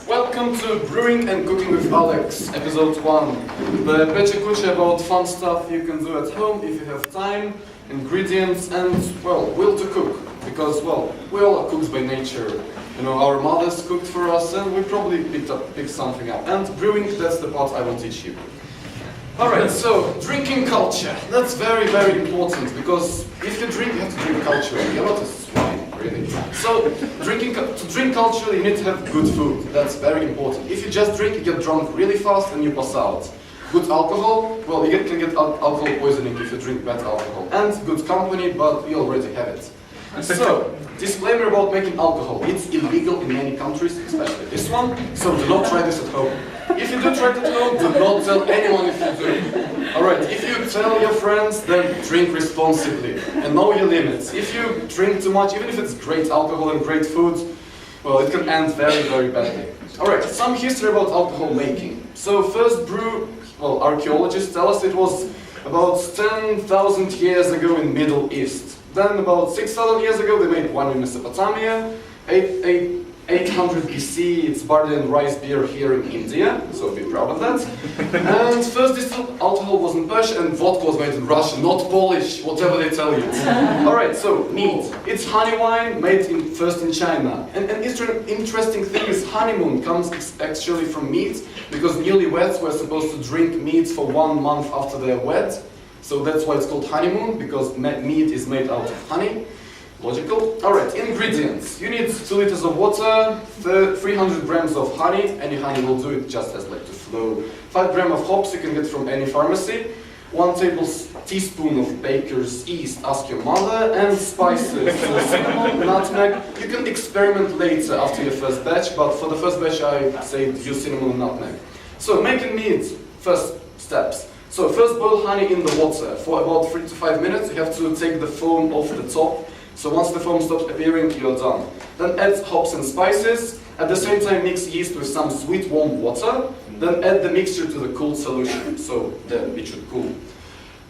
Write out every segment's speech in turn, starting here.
Welcome to Brewing and Cooking with Alex, episode 1. The Pecha Kucha about fun stuff you can do at home if you have time, ingredients and, well, will to cook. Because, well, we all are cooks by nature. You know, our mothers cooked for us and we probably picked something up. And brewing, that's the part I will teach you. Alright, so, drinking culture. That's very, very important because if you drink, you have to drink culturally. You're not a swine, really. So, to drink culturally, you need to have good food. That's very important. If you just drink, you get drunk really fast and you pass out. Good alcohol, well, you can get alcohol poisoning if you drink bad alcohol. And good company, but you already have it. So, disclaimer about making alcohol. It's illegal in many countries, especially this one, so do not try this at home. If you do try it at home, do not tell anyone if you do. Alright, if you tell your friends, then drink responsibly and know your limits. If you drink too much, even if it's great alcohol and great food, well, it can end very, very badly. Alright, some history about alcohol making. So, first brew, well, archaeologists tell us it was about 10,000 years ago in Middle East. Then about 6,000 years ago they made one in Mesopotamia. 800 BC it's barley and rice beer here in India, so be proud of that. And first distilled alcohol was in Persia and vodka was made in Russia, not Polish, whatever they tell you. Alright, so meat. It's honey wine made first in China. And an interesting thing is honeymoon comes actually from meat, because newlyweds were supposed to drink meat for 1 month after they're wed. So that's why it's called honeymoon, because meat is made out of honey. Logical. Alright, ingredients. You need 2 liters of water, 300 grams of honey. Any honey will do, it just has like to flow. 5 grams of hops you can get from any pharmacy. 1 tablespoon of baker's yeast, ask your mother, and spices. So cinnamon, nutmeg. You can experiment later after your first batch, but for the first batch I say use cinnamon and nutmeg. So making meat, first steps. So first boil honey in the water for about 3 to 5 minutes. You have to take the foam off the top. So once the foam stops appearing, you're done. Then add hops and spices. At the same time mix yeast with some sweet warm water. Then add the mixture to the cooled solution. So then it should cool.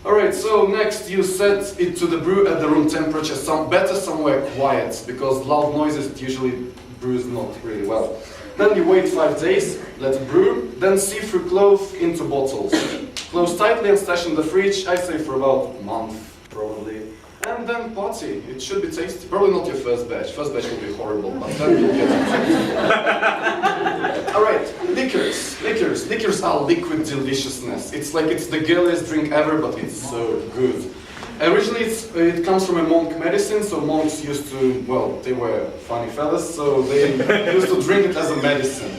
Alright, so next you set it to the brew at the room temperature. Better somewhere quiet, because loud noises usually brews not really well. Then you wait 5 days, let it brew, then sieve through cloth into bottles. Close tightly and stash in the fridge, I say for about a month, probably. And then party. It should be tasty. Probably not your first batch. First batch will be horrible, but then you'll get it. Alright, liquors. Liquors are liquid deliciousness. It's like it's the girliest drink ever, but it's so good. Originally it comes from a monk medicine, so monks used to, well, they were funny fellas, so they used to drink it as a medicine.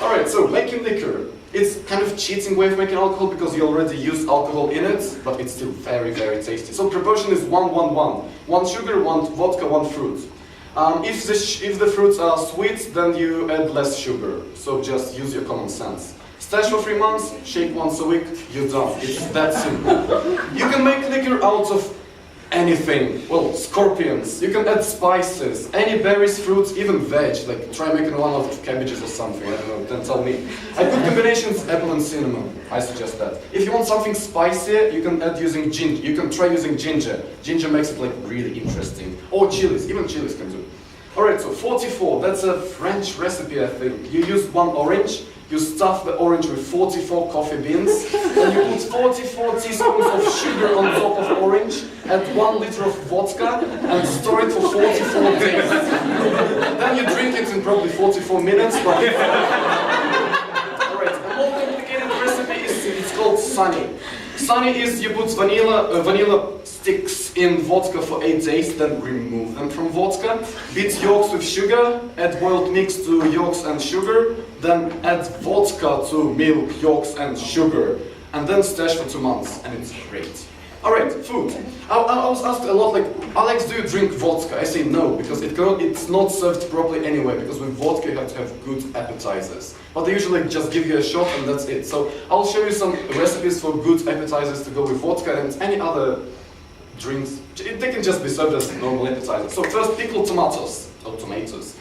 Alright, so making liquor. It's kind of cheating way of making alcohol because you already use alcohol in it, but it's still very, very tasty. So proportion is 1-1-1. 1 sugar, 1 vodka, 1 fruit. If the fruits are sweet, then you add less sugar. So just use your common sense. Stash for 3 months, shake once a week, you're done. It's that simple. You can make liquor out of anything. Well, scorpions. You can add spices, any berries, fruits, even veg. Like try making one out of cabbages or something. I don't know. Then tell me. A good combination is apple and cinnamon. I suggest that. If you want something spicier, you can add using ginger. You can try using ginger. Ginger makes it like really interesting. Or chilies. Even chilies can do. Alright, so 44. That's a French recipe, I think. You use 1 orange. You stuff the orange with 44 coffee beans, and you put 44 teaspoons of sugar on top of orange, add 1 liter of vodka, and store it for 44 days. Then you drink it in probably 44 minutes, but... Alright, a more complicated recipe it's called Sunny. Sunny is you put vanilla sticks in vodka for 8 days, then remove them from vodka. Beat yolks with sugar, add boiled mix to yolks and sugar, then add vodka to milk, yolks and sugar, and then stash for 2 months, and it's great. Alright, food. I was asked a lot like, Alex, do you drink vodka? I say no, because it's not served properly anyway, because with vodka you have to have good appetizers. But they usually just give you a shot and that's it. So I'll show you some recipes for good appetizers to go with vodka and any other drinks. They can just be served as normal appetizers. So first, pickled tomatoes, or tomatoes.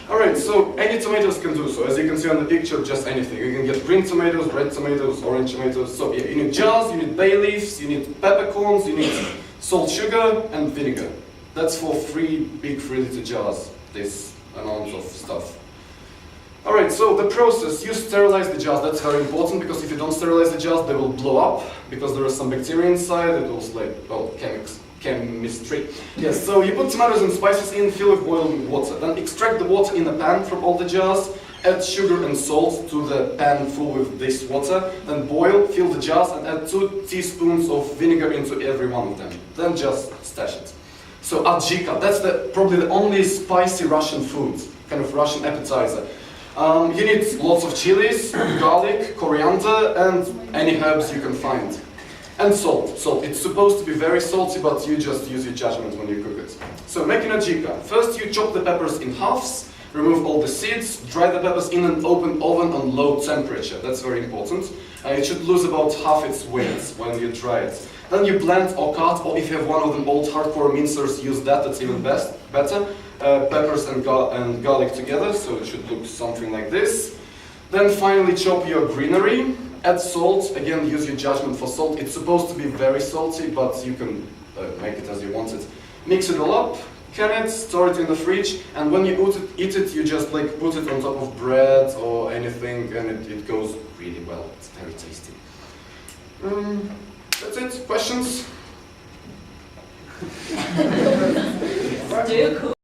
Alright, so any tomatoes can do so. As you can see on the picture, just anything. You can get green tomatoes, red tomatoes, orange tomatoes. So yeah, you need jars, you need bay leaves, you need peppercorns, you need salt, sugar, and vinegar. That's for 3 big 3-liter jars, this amount of stuff. Alright, so the process, you sterilize the jars, that's very important because if you don't sterilize the jars, they will blow up because there is some bacteria inside, it will like, well, chemistry. Yes, so you put tomatoes and spices in, fill with boiling water. Then extract the water in a pan from all the jars, add sugar and salt to the pan full with this water, then boil, fill the jars and add 2 teaspoons of vinegar into every one of them. Then just stash it. So adjika, that's probably the only spicy Russian food, kind of Russian appetizer. You need lots of chilies, garlic, coriander, and any herbs you can find. And salt. Salt. It's supposed to be very salty, but you just use your judgment when you cook it. So making adjika. First you chop the peppers in halves, remove all the seeds, dry the peppers in an open oven on low temperature. That's very important. It should lose about half its weight when you dry it. Then you blend or cut, or if you have one of them old hardcore mincers, use that, that's even better. Peppers and garlic together, so it should look something like this. Then finally chop your greenery, add salt, again use your judgment for salt. It's supposed to be very salty, but you can make it as you want it. Mix it all up, can it, store it in the fridge, and when you eat it, you just like put it on top of bread or anything, and it goes really well. It's very tasty. That's it. Questions? Do you cook?